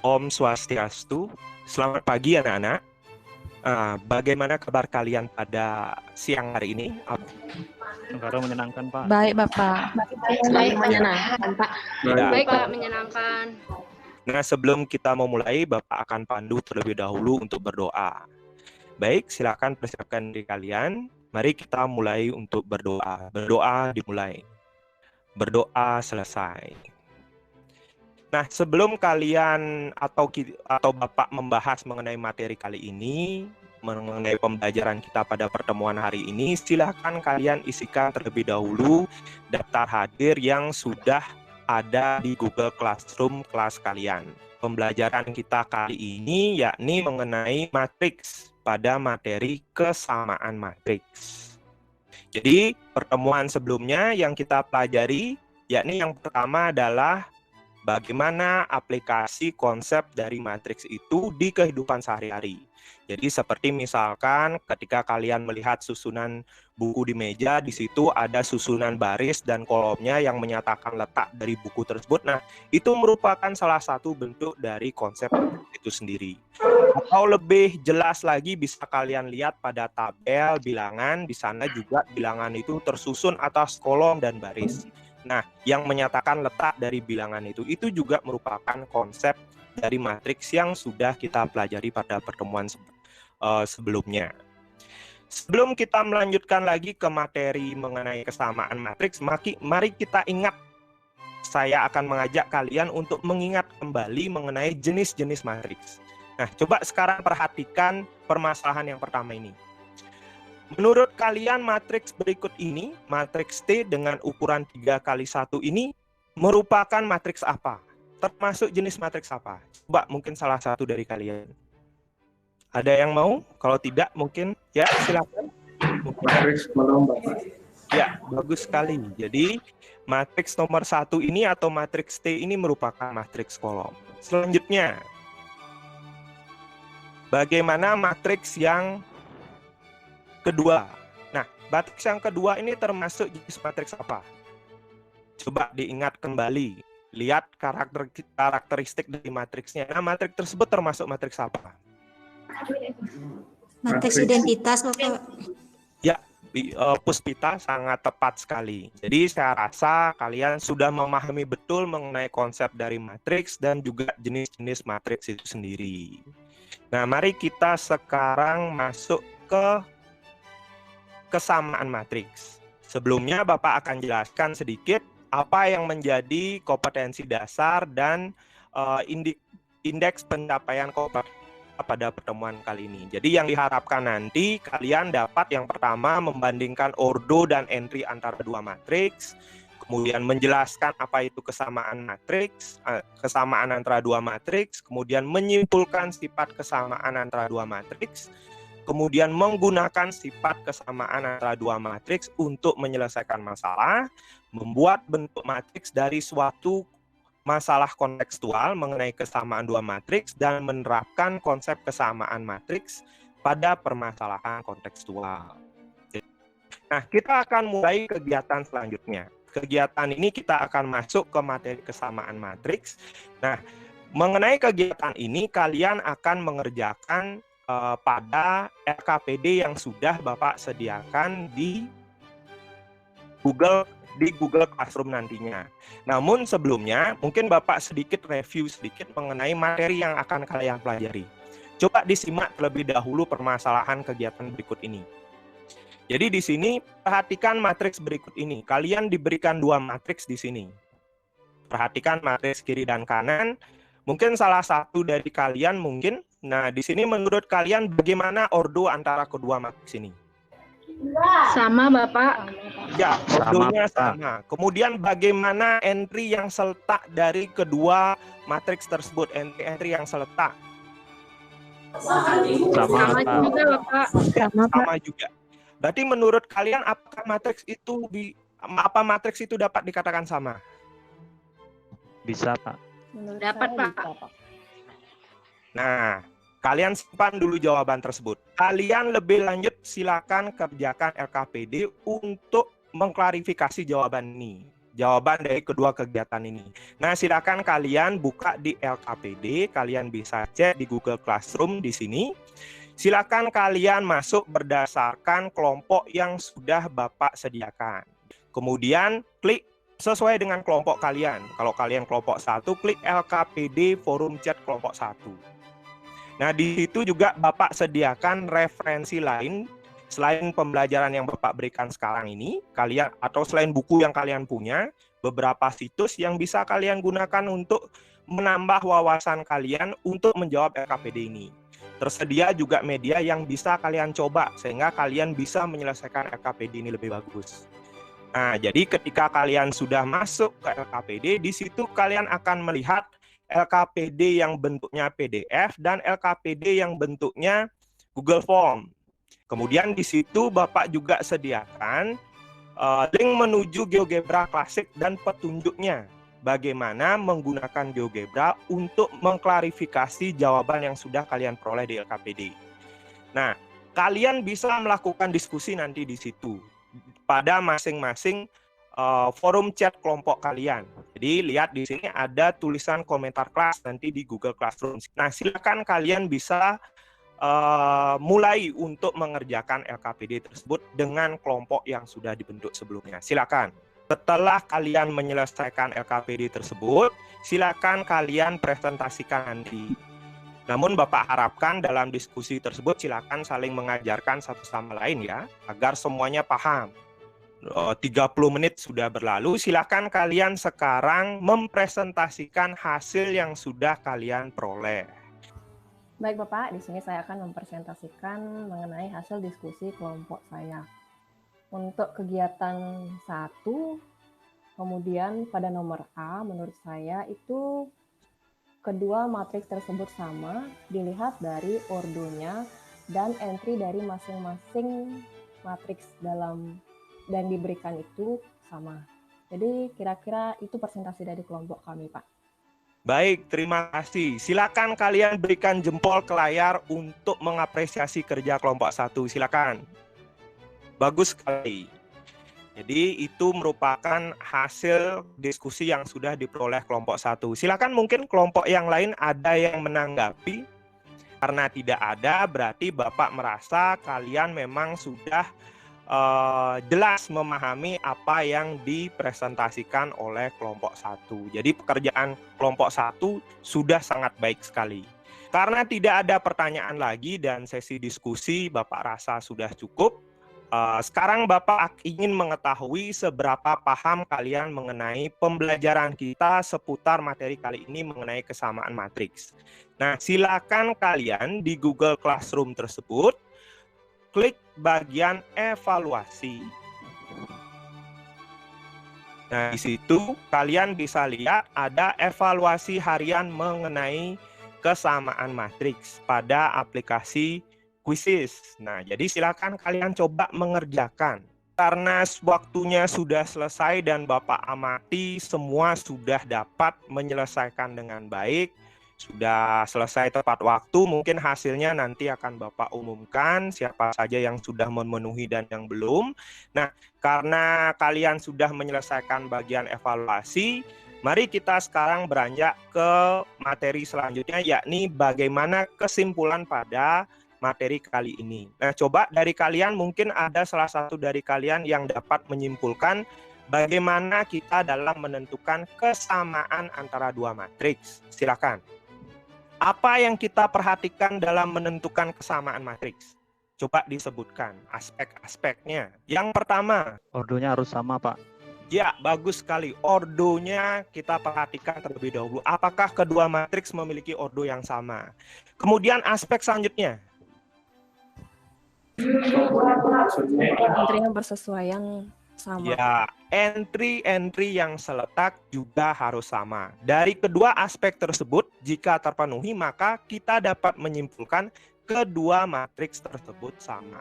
Om Swastiastu. Selamat pagi anak-anak. Bagaimana kabar kalian pada siang hari ini? Negara menyenangkan, Pak. Baik, Bapak. Baik, menyenangkan, Pak. Ya. Baik, Pak, menyenangkan. Nah, sebelum kita memulai, Bapak akan pandu terlebih dahulu untuk berdoa. Baik, silakan persiapkan diri kalian. Mari kita mulai untuk berdoa. Berdoa dimulai. Berdoa selesai. Nah, sebelum kalian atau Bapak membahas mengenai materi kali ini, mengenai pembelajaran kita pada pertemuan hari ini, silakan kalian isikan terlebih dahulu daftar hadir yang sudah ada di Google Classroom kelas kalian. Pembelajaran kita kali ini yakni mengenai matriks pada materi kesamaan matriks. Jadi, pertemuan sebelumnya yang kita pelajari yakni yang pertama adalah bagaimana aplikasi konsep dari matriks itu di kehidupan sehari-hari. Jadi seperti misalkan ketika kalian melihat susunan buku di meja, di situ ada susunan baris dan kolomnya yang menyatakan letak dari buku tersebut. Nah, itu merupakan salah satu bentuk dari konsep itu sendiri. Atau lebih jelas lagi bisa kalian lihat pada tabel bilangan, di sana juga bilangan itu tersusun atas kolom dan baris. Nah, yang menyatakan letak dari bilangan itu juga merupakan konsep dari matriks yang sudah kita pelajari pada pertemuan sebelumnya. Sebelum kita melanjutkan lagi ke materi mengenai kesamaan matriks, mari kita ingat, saya akan mengajak kalian untuk mengingat kembali mengenai jenis-jenis matriks. Nah, coba sekarang perhatikan permasalahan yang pertama ini. Menurut kalian matriks berikut ini, matriks T dengan ukuran 3x1 ini merupakan matriks apa? Termasuk jenis matriks apa? Coba mungkin salah satu dari kalian. Ada yang mau? Kalau tidak mungkin ya silakan. Matriks kolom, Bapak. Ya, bagus sekali. Jadi matriks nomor 1 ini atau matriks T ini merupakan matriks kolom. Selanjutnya, bagaimana matriks yang kedua? Nah, matriks yang kedua ini termasuk jenis matriks apa? Coba diingat kembali. Lihat karakteristik dari matriksnya. Nah, matriks tersebut termasuk matriks apa? Matriks identitas, Bapak. Ya, Puspita sangat tepat sekali. Jadi saya rasa kalian sudah memahami betul mengenai konsep dari matriks dan juga jenis-jenis matriks itu sendiri. Nah, mari kita sekarang masuk ke kesamaan matriks. Sebelumnya Bapak akan jelaskan sedikit apa yang menjadi kompetensi dasar dan indeks pencapaian kompetensi pada pertemuan kali ini. Jadi yang diharapkan nanti kalian dapat yang pertama membandingkan ordo dan entry antara dua matriks, kemudian menjelaskan apa itu kesamaan matriks, kesamaan antara dua matriks, kemudian menyimpulkan sifat kesamaan antara dua matriks, kemudian menggunakan sifat kesamaan antara dua matriks untuk menyelesaikan masalah, membuat bentuk matriks dari suatu masalah kontekstual mengenai kesamaan dua matriks, dan menerapkan konsep kesamaan matriks pada permasalahan kontekstual. Nah, kita akan mulai kegiatan selanjutnya. Kegiatan ini kita akan masuk ke materi kesamaan matriks. Nah, mengenai kegiatan ini kalian akan mengerjakan pada RKPD yang sudah Bapak sediakan di Google Classroom nantinya. Namun sebelumnya, mungkin Bapak sedikit review sedikit mengenai materi yang akan kalian pelajari. Coba disimak terlebih dahulu permasalahan kegiatan berikut ini. Jadi di sini perhatikan matriks berikut ini. Kalian diberikan dua matriks di sini. Perhatikan matriks kiri dan kanan. Mungkin salah satu dari kalian mungkin. Nah, di sini menurut kalian bagaimana ordo antara kedua matriks ini? Sama, Bapak. Ya, ordonya sama. Kemudian bagaimana entry yang seletak dari kedua matriks tersebut? Entry yang seletak. Sama juga, Bapak. Sama juga. Berarti menurut kalian apakah matriks itu dapat dikatakan sama? Bisa, Pak. Dapat, Pak. Nah, kalian simpan dulu jawaban tersebut. Kalian lebih lanjut silakan kerjakan RKPD untuk mengklarifikasi jawaban ini. jawaban dari kedua kegiatan ini. Nah, silakan kalian buka di LKPD, kalian bisa cek di Google Classroom di sini. Silakan kalian masuk berdasarkan kelompok yang sudah Bapak sediakan. Kemudian klik sesuai dengan kelompok kalian. Kalau kalian kelompok 1, klik LKPD forum chat kelompok 1. Nah, di situ juga Bapak sediakan referensi lain selain pembelajaran yang Bapak berikan sekarang ini, kalian atau selain buku yang kalian punya, beberapa situs yang bisa kalian gunakan untuk menambah wawasan kalian untuk menjawab LKPD ini. Tersedia juga media yang bisa kalian coba sehingga kalian bisa menyelesaikan LKPD ini lebih bagus. Nah, jadi ketika kalian sudah masuk ke LKPD, di situ kalian akan melihat LKPD yang bentuknya PDF dan LKPD yang bentuknya Google Form. Kemudian di situ Bapak juga sediakan link menuju GeoGebra klasik dan petunjuknya. Bagaimana menggunakan GeoGebra untuk mengklarifikasi jawaban yang sudah kalian peroleh di LKPD. Nah, kalian bisa melakukan diskusi nanti di situ pada masing-masing forum chat kelompok kalian. Jadi lihat di sini ada tulisan komentar kelas nanti di Google Classroom. Nah, silakan kalian bisa mulai untuk mengerjakan LKPD tersebut dengan kelompok yang sudah dibentuk sebelumnya. Silakan. Setelah kalian menyelesaikan LKPD tersebut, silakan kalian presentasikan nanti. Namun Bapak harapkan dalam diskusi tersebut silakan saling mengajarkan satu sama lain ya, agar semuanya paham. 30 menit sudah berlalu, silakan kalian sekarang mempresentasikan hasil yang sudah kalian peroleh. Baik Bapak, di sini saya akan mempresentasikan mengenai hasil diskusi kelompok saya. Untuk kegiatan 1, kemudian pada nomor A, menurut saya itu kedua matriks tersebut sama, dilihat dari ordonya dan entry dari masing-masing matriks dalam dan diberikan itu sama. Jadi kira-kira itu presentasi dari kelompok kami, Pak. Baik, terima kasih. Silakan kalian berikan jempol ke layar untuk mengapresiasi kerja kelompok 1. Silakan. Bagus sekali. Jadi itu merupakan hasil diskusi yang sudah diperoleh kelompok 1. Silakan mungkin kelompok yang lain ada yang menanggapi. Karena tidak ada, berarti Bapak merasa kalian memang sudah jelas memahami apa yang dipresentasikan oleh kelompok 1. Jadi pekerjaan kelompok 1 sudah sangat baik sekali. Karena tidak ada pertanyaan lagi dan sesi diskusi Bapak rasa sudah cukup, sekarang Bapak ingin mengetahui seberapa paham kalian mengenai pembelajaran kita seputar materi kali ini mengenai kesamaan matriks. Nah, silakan kalian di Google Classroom tersebut klik bagian evaluasi. Nah, di situ kalian bisa lihat ada evaluasi harian mengenai kesamaan matriks pada aplikasi Quizzes. Nah, jadi silakan kalian coba mengerjakan. Karena waktunya sudah selesai dan Bapak amati semua sudah dapat menyelesaikan dengan baik, sudah selesai tepat waktu, mungkin hasilnya nanti akan Bapak umumkan siapa saja yang sudah memenuhi dan yang belum. Nah, karena kalian sudah menyelesaikan bagian evaluasi, mari kita sekarang beranjak ke materi selanjutnya, yakni bagaimana kesimpulan pada materi kali ini. Nah, coba dari kalian mungkin ada salah satu dari kalian yang dapat menyimpulkan bagaimana kita dalam menentukan kesamaan antara dua matriks. Silakan. Apa yang kita perhatikan dalam menentukan kesamaan matriks? Coba disebutkan aspek-aspeknya. Yang pertama, Ordonya harus sama, Pak. ya, bagus sekali. Ordonya kita perhatikan terlebih dahulu. Apakah kedua matriks memiliki ordo yang sama? Kemudian aspek selanjutnya. Entry yang bersesuaian sama. Ya, entry-entry yang seletak juga harus sama. Dari kedua aspek tersebut, jika terpenuhi, maka kita dapat menyimpulkan kedua matriks tersebut sama.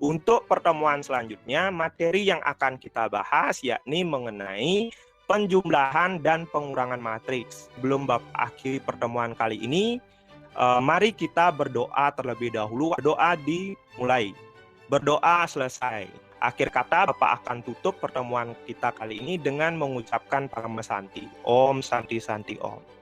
Untuk pertemuan selanjutnya, materi yang akan kita bahas yakni mengenai penjumlahan dan pengurangan matriks. Sebelum Bapak akhiri pertemuan kali ini, mari kita berdoa terlebih dahulu. Doa dimulai. Berdoa selesai. Akhir kata, Bapak akan tutup pertemuan kita kali ini dengan mengucapkan Parama Santi. Om Santi Santi Om.